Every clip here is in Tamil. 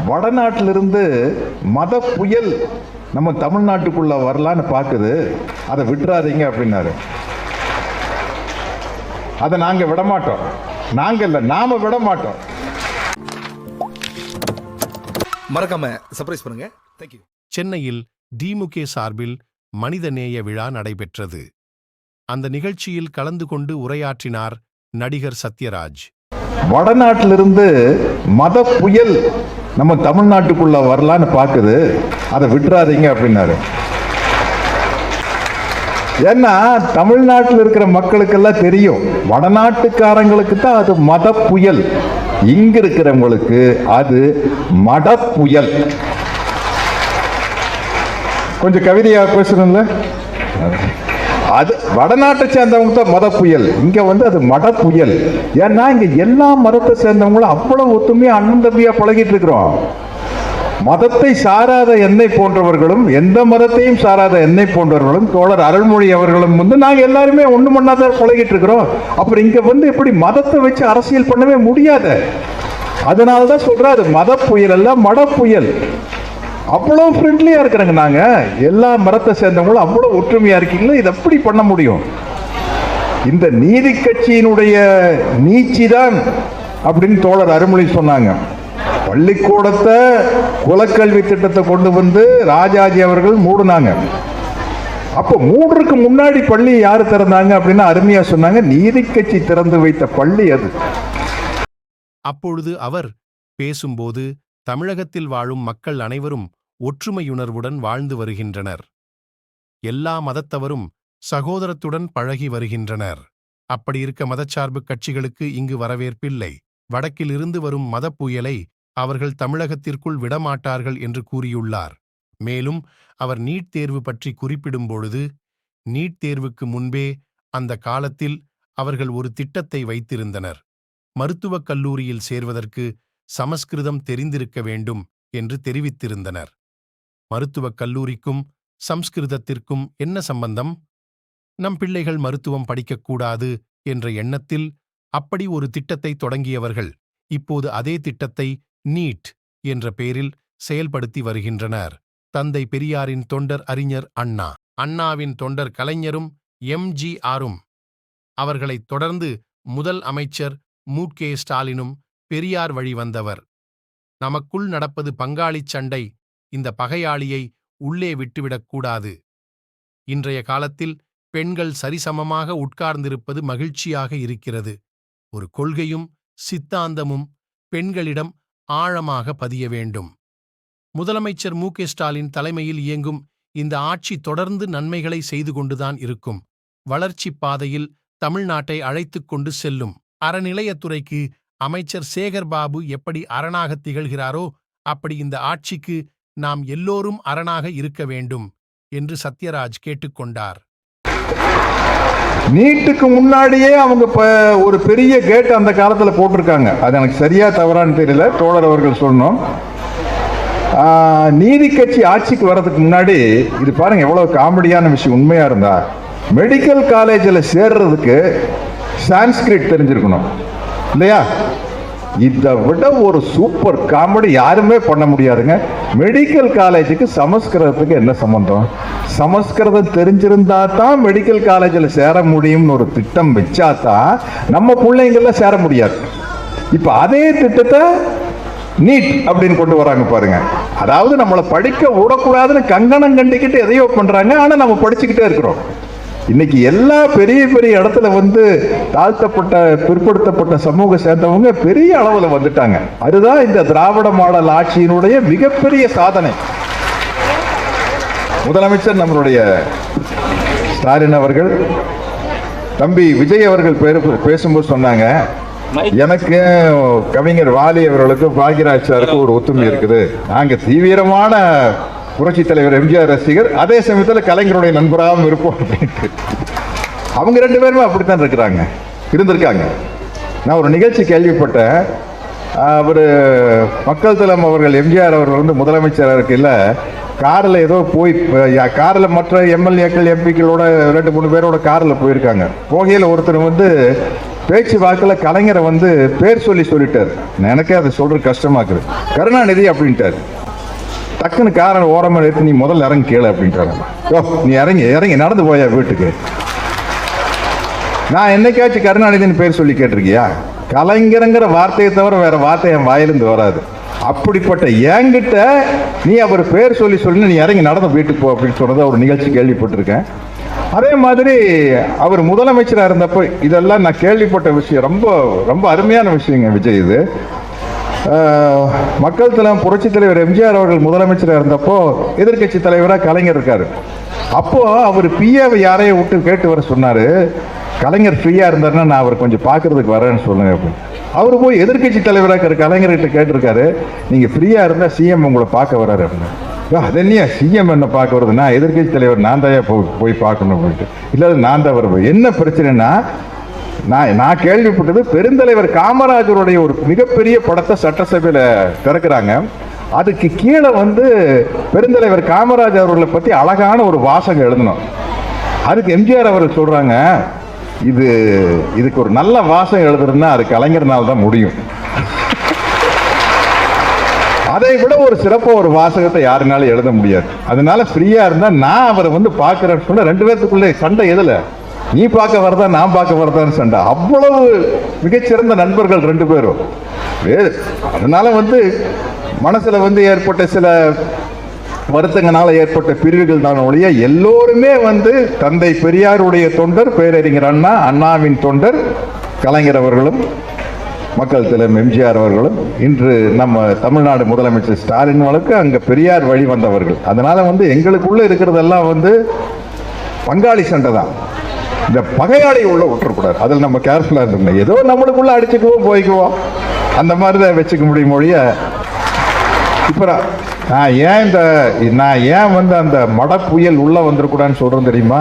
வடநாட்டிலிருந்து மத புயல் நம்ம தமிழ்நாட்டுக்குள்ள வரலான்னு பார்க்குது, அதை விட்டுறாதீங்க அப்படின்னாரு. அதை நாங்க விடமாட்டோம். நாங்க இல்ல, நாம விட மாட்டோம். மறக்காம சர்ப்ரைஸ் பண்ணுங்க. தேங்க்யூ. சென்னையில் திமுக சார்பில் மனிதநேய விழா நடைபெற்றது. அந்த நிகழ்ச்சியில் கலந்து கொண்டு உரையாற்றினார் நடிகர் சத்யராஜ். வடநாட்டிலிருந்து மத புயல் நம்ம தமிழ்நாட்டுக்குள்ள வரலான்னு பார்க்குது, அதை விட்டுறாதீங்க அப்படின்னாரு. ஏன்னா தமிழ்நாட்டில் இருக்கிற மக்களுக்கெல்லாம் தெரியும், வடநாட்டுக்காரங்களுக்கு தான் அது மத புயல், இங்க இருக்கிறவங்களுக்கு அது மட புயல். கொஞ்சம் கவிதையா பேசணும்ல, அது வடநாட்டை சேர்ந்தவங்க தான் மத புயல், இங்க அது மட புயல். ஏன்னா இங்க எல்லா மதத்தை சேர்ந்தவங்களும் அவ்வளவு ஒத்துமையா அண்ணன் தம்பியா பழகிட்டு இருக்கிறோம். மதத்தை சாராத என்னை போன்றவர்களும் எந்த மதத்தையும் சாராத என்னை போன்றவர்களும் தோழர் அருள்மொழி அவர்களும் நாங்க எல்லாருமே ஒண்ணு மண்ணாதான் பழகிட்டு இருக்கிறோம். அப்புறம் இங்க எப்படி மதத்தை வச்சு அரசியல் பண்ணவே முடியாது. அதனாலதான் சொல்றாரு மத புயல் அல்ல மட புயல். அவ்வளவு ஃப்ரெண்ட்லியா இருக்கிறாங்க, நாங்க எல்லா மதத்தை சேர்ந்தவங்களும் அவ்வளவு ஒற்றுமையா இருக்கீங்களா, இது எப்படி பண்ண முடியும்? இந்த நீதி கட்சியினுடைய நீச்சிதான் அப்படின்னு தோழர் அருள்மொழி சொன்னாங்க. பள்ளிக்கூடத்தை குலக்கல்வி திட்டத்தை கொண்டு வந்து ராஜாஜி அவர்கள் மூடுனாங்க. அப்ப மூடுறதுக்கு முன்னாடி பள்ளி யாரு திறந்தாங்க அப்படின்னு அருமையா சொன்னாங்க, நீதி கட்சி திறந்து வைத்த பள்ளி அது. அப்பொழுது அவர் பேசும்போது தமிழகத்தில் வாழும் மக்கள் அனைவரும் ஒற்றுமையுணர்வுடன் வாழ்ந்து வருகின்றனர். எல்லா மதத்தவரும் சகோதரத்துடன் பழகி வருகின்றனர். அப்படியிருக்க மதச்சார்பு கட்சிகளுக்கு இங்கு வரவேற்பில்லை. வடக்கில் இருந்து வரும் மத புயலை அவர்கள் தமிழகத்திற்குள் விடமாட்டார்கள் என்று கூறியுள்ளார். மேலும் அவர் நீட் தேர்வு பற்றி குறிப்பிடும்பொழுது, நீட் தேர்வுக்கு முன்பே அந்த காலத்தில் அவர்கள் ஒரு திட்டத்தை வைத்திருந்தனர். மருத்துவக் கல்லூரியில் சேர்வதற்கு சமஸ்கிருதம் தெரிந்திருக்க வேண்டும் என்று தெரிவித்திருந்தனர். மருத்துவக் கல்லூரிக்கும் சம்ஸ்கிருதத்திற்கும் என்ன சம்பந்தம்? நம் பிள்ளைகள் மருத்துவம் படிக்கக்கூடாது என்ற எண்ணத்தில் அப்படி ஒரு திட்டத்தை தொடங்கியவர்கள் இப்போது அதே திட்டத்தை நீட் என்ற பெயரில் செயல்படுத்தி வருகின்றனர். தந்தை பெரியாரின் தொண்டர் அறிஞர் அண்ணா, அண்ணாவின் தொண்டர் கலைஞரும் எம்.ஜி.ஆரும், அவர்களைத் தொடர்ந்து முதல் அமைச்சர் மு.க. ஸ்டாலினும் பெரியார் வழி வந்தவர். நமக்குள் நடப்பது பங்காளிச் சண்டை, இந்த பகையாளியை உள்ளே விட்டுவிடக்கூடாது. இன்றைய காலத்தில் பெண்கள் சரிசமமாக உட்கார்ந்திருப்பது மகிழ்ச்சியாக இருக்கிறது. ஒரு கொள்கையும் சித்தாந்தமும் பெண்களிடம் ஆழமாக பதிய வேண்டும். முதலமைச்சர் மு.க. ஸ்டாலின் தலைமையில் இயங்கும் இந்த ஆட்சி தொடர்ந்து நன்மைகளை செய்து கொண்டுதான் இருக்கும். வளர்ச்சிப் பாதையில் தமிழ்நாட்டை அழைத்துக் கொண்டு செல்லும். அறநிலையத்துறைக்கு அமைச்சர் சேகர் பாபு எப்படி அரணாக திகழ்கிறாரோ அப்படி இந்த ஆட்சிக்கு நாம் எல்லோரும் அரணாக இருக்க வேண்டும் என்று சத்யராஜ் கேட்டுக்கொண்டார். நீட்டுக்கு முன்னாடியே அவங்க ஒரு பெரிய கேட் அந்த காலத்துல போட்டிருக்காங்க. அது எனக்கு சரியா தவறான்னு தெரியல, தோழர் அவர்கள் சொன்னோம். நீதி கட்சி ஆட்சிக்கு வர்றதுக்கு முன்னாடி இது பாருங்க எவ்வளவு காமெடியான விஷயம். உண்மையா இருந்தா மெடிக்கல் காலேஜில் சேர்றதுக்கு சான்ஸ்கிரிட் தெரிஞ்சிருக்கணும் இல்லையா? இதை விட ஒரு சூப்பர் காமெடி யாருமே பண்ண முடியாதுங்க. மெடிக்கல் காலேஜுக்கு சமஸ்கிருதத்துக்கு என்ன சம்பந்தம்? சமஸ்கிருதம் தெரிஞ்சிருந்தா தான் மெடிக்கல் காலேஜில் சேர முடியும்னு ஒரு திட்டம் வச்சா தான் நம்ம பிள்ளைங்கள சேர முடியாது. இப்ப அதே திட்டத்தை நீட் அப்படின்னு கொண்டு வராங்க பாருங்க. அதாவது நம்மளை படிக்க விடக்கூடாதுன்னு கங்கணம் கண்டிக்கிட்டு எதையோ பண்றாங்க, ஆனா நம்ம படிச்சுக்கிட்டே இருக்கிறோம். இன்னைக்கு எல்லா பெரிய பெரிய இடத்துல தாழ்த்தப்பட்ட பிற்படுத்தப்பட்ட சமூக சேர்ந்தவங்க பெரிய அளவுல வந்துட்டாங்க. அதுதான் இந்த திராவிட மாடல் ஆட்சியினுடைய மிகப்பெரிய சாதனை. முதலமைச்சர் நம்மளுடைய ஸ்டாலின் அவர்கள், தம்பி விஜய் அவர்கள் பேசும்போது சொன்னாங்க, எனக்கு கவிஞர் வாலி அவர்களுக்கு பாக்யராஜ் சாருக்கு ஒரு ஒத்துமை இருக்குது. நாங்க தீவிரமான புரட்சி தலைவர் எம்ஜிஆர் ரசிகர், அதே சமயத்தில் கலைஞருடைய நண்பராகவும் இருப்போம் அப்படின்ட்டு. அவங்க ரெண்டு பேருமே அப்படித்தான் இருந்திருக்காங்க. நான் ஒரு நிகழ்ச்சி கேள்விப்பட்டேன். அவர் மக்கள் தலம் அவர்கள் எம்ஜிஆர் அவர்கள் முதலமைச்சராக இருக்கையில் காரில் ஏதோ போய் காரில் மற்ற எம்எல்ஏக்கள் எம்பிக்களோட 2-3 பேரோட காரில் போயிருக்காங்க. போகையில் ஒருத்தர் பேச்சு வாக்கில் கலைஞரை வந்து பேர் சொல்லிட்டார். எனக்கே அதை சொல்றது கஷ்டமாக்குது. கருணாநிதி அப்படின்ட்டார். டக்குன்னு காரன் ஓரமாக எடுத்து நீ முதல்ல இறங்கி கேளு அப்படின்ட்டாங்க. யோ நீ இறங்கி நடந்து போயா வீட்டுக்கு. நான் என்னைக்காச்சும் கருணாநிதினு பேர் சொல்லி கேட்டிருக்கியா? கலைஞருங்கிற வார்த்தையை தவிர வேற வார்த்தை என் வாயிலிருந்து வராது. அப்படிப்பட்ட என்கிட்ட நீ அவர் பேர் சொல்லி நீ இறங்கி நடந்து வீட்டுக்கு போ அப்படின்னு சொன்னதை ஒரு நிகழ்ச்சி கேள்விப்பட்டிருக்கேன். அதே மாதிரி அவர் முதலமைச்சராக இருந்தப்போ இதெல்லாம் நான் கேள்விப்பட்ட விஷயம். ரொம்ப ரொம்ப அருமையான விஷயங்க விஜய். இது மக்கள் தலைவர் புரட்சி தலைவர் எம்ஜிஆர் அவர்கள் முதலமைச்சராக இருந்தப்போ எதிர்கட்சி தலைவராக கலைஞர் இருக்காரு. அப்போ அவர் பிஏவை யாரையும் விட்டு கேட்டு வர சொன்னாரு. கலைஞர் ஃப்ரீயா இருந்தாருன்னா நான் அவர் கொஞ்சம் பார்க்கறதுக்கு வரேன்னு சொல்லுங்க அப்படின்னு. அவர் போய் எதிர்கட்சி தலைவராக கலைஞர்கிட்ட கேட்டிருக்காரு, நீங்க ஃப்ரீயா இருந்தா சிஎம் உங்களை பார்க்க வர்றாரு அப்படின்னு. அது இல்லையா சிஎம் என்ன பார்க்க வருது? நான் எதிர்கட்சி தலைவர் நான் தான் போய் பார்க்கணும் அப்படின்ட்டு. இல்லை நான் தான் வருவேன். என்ன பிரச்சனைனா நான் கேள்விப்பட்டது பெருந்தலைவர் காமராஜருடைய ஒரு மிகப்பெரிய படத்தை சட்டசபையில் திறக்கிறாங்க. அதுக்கு கீழே வந்து பெருந்தலைவர் காமராஜர் அவர்களை பற்றி அழகான ஒரு வாசகம் எழுதணும். அதுக்கு எம்ஜிஆர் அவர்கள் சொல்றாங்க, இதுக்கு ஒரு நல்ல வாசகம் எழுதுறதுன்னா அது கலைஞர்னால தான் முடியும். அதை விட ஒரு சிறப்பா ஒரு வாசகத்தை யாருனாலும் எழுத முடியாது. அதனால ஃப்ரீயா இருந்தா நான் அவரை வந்து பார்க்கிறேன்னு சொன்ன ரெண்டு பேர்த்துக்குள்ளே சண்டை. எதுல நீ பார்க்க வரதா நான் பார்க்க வரதான்னு சண்டை. அவ்வளவு மிகச்சிறந்த நண்பர்கள் ரெண்டு பேரும். அதனால வந்து மனசுல வந்து ஏற்பட்ட சில வருத்தங்களால ஏற்பட்ட பிரிவுகள் தான் ஒழிய எல்லோருமே வந்து தந்தை பெரியாருடைய தொண்டர், பேரறிஞர் அண்ணா, அண்ணாவின் தொண்டர் கலைஞர் அவர்களும் மக்கள் தலைவர் எம்ஜிஆர் அவர்களும் இன்று நம்ம தமிழ்நாடு முதலமைச்சர் ஸ்டாலின் வழக்கு அங்க பெரியார் வழி வந்தவர்கள். அதனால வந்து எங்களுக்குள்ள இருக்கிறதெல்லாம் வந்து பங்காளி சண்டை தான். இந்த பகையாளி உள்ள விட்டுறக்கூடாது. அதில் நம்ம கேர்ஃபுல்லா இருந்தோம். ஏதோ நம்மளுக்குள்ள அடிச்சுக்குவோம் போய்க்குவோம் அந்த மாதிரி தான் வச்சுக்க முடியும் மொழிய. இப்போ நான் ஏன் வந்து அந்த மட புயல் உள்ள வந்துடக்கூடாதுன்னு சொல்றேன் தெரியுமா?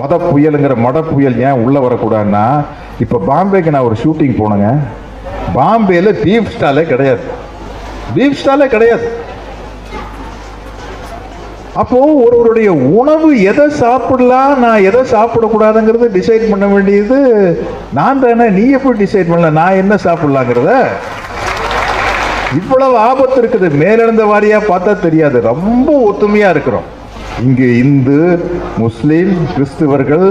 மத புயலுங்கிற மட புயல் ஏன் உள்ள வரக்கூடாதுன்னா, இப்போ பாம்பேக்கு நான் ஒரு ஷூட்டிங் போனேங்க. பாம்பேல பீஃப் ஸ்டாலே கிடையாது. அப்போ ஒருவருடைய உணவு எதை சாப்பிடலாம், நான் எதை சாப்பிடக்கூடாதுங்கிறத டிசைட் பண்ண வேண்டியது நான் தானே. நீ எப்படி டிசைட் பண்ணல நான் என்ன சாப்பிடலாங்கிறத? இவ்வளவு ஆபத்து இருக்குது. மேலிருந்த வாரியா பார்த்தா தெரியாது. ரொம்ப ஒத்துமையா இருக்கிறோம் இங்கு. இந்து, முஸ்லிம், கிறிஸ்துவர்கள்,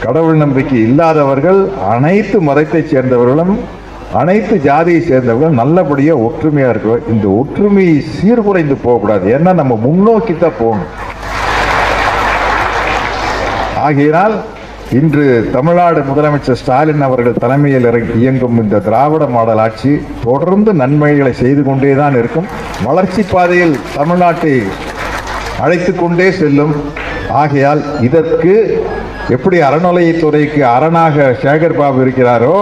கடவுள் நம்பிக்கை இல்லாதவர்கள், அனைத்து மதத்தை சேர்ந்தவர்களும் அனைத்து ஜாதியை சேர்ந்தவர்கள் நல்லபடியா ஒற்றுமையா இருக்கிறோம். இந்த ஒற்றுமை சீர்குலைந்து போகக்கூடாது. ஏன்னா நம்ம முன்னோக்கி தான் போகணும். ஆகையினால் இன்று தமிழ்நாடு முதலமைச்சர் ஸ்டாலின் அவர்கள் தலைமையில் இயங்கும் இந்த திராவிட மாடல் ஆட்சி தொடர்ந்து நன்மைகளை செய்து கொண்டேதான் இருக்கும். வளர்ச்சி பாதையில் தமிழ்நாட்டை அழைத்து கொண்டே செல்லும். ஆகையால் இதற்கு எப்படி அறநிலையத்துறைக்கு அரணாக சேகர் பாபு இருக்கிறாரோ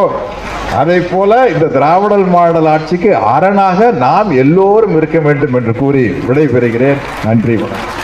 அதை போல இந்த திராவிட மாடல் ஆட்சிக்கு அரணாக நாம் எல்லோரும் இருக்க வேண்டும் என்று கூறி விடைபெறுகிறேன். நன்றி, வணக்கம்.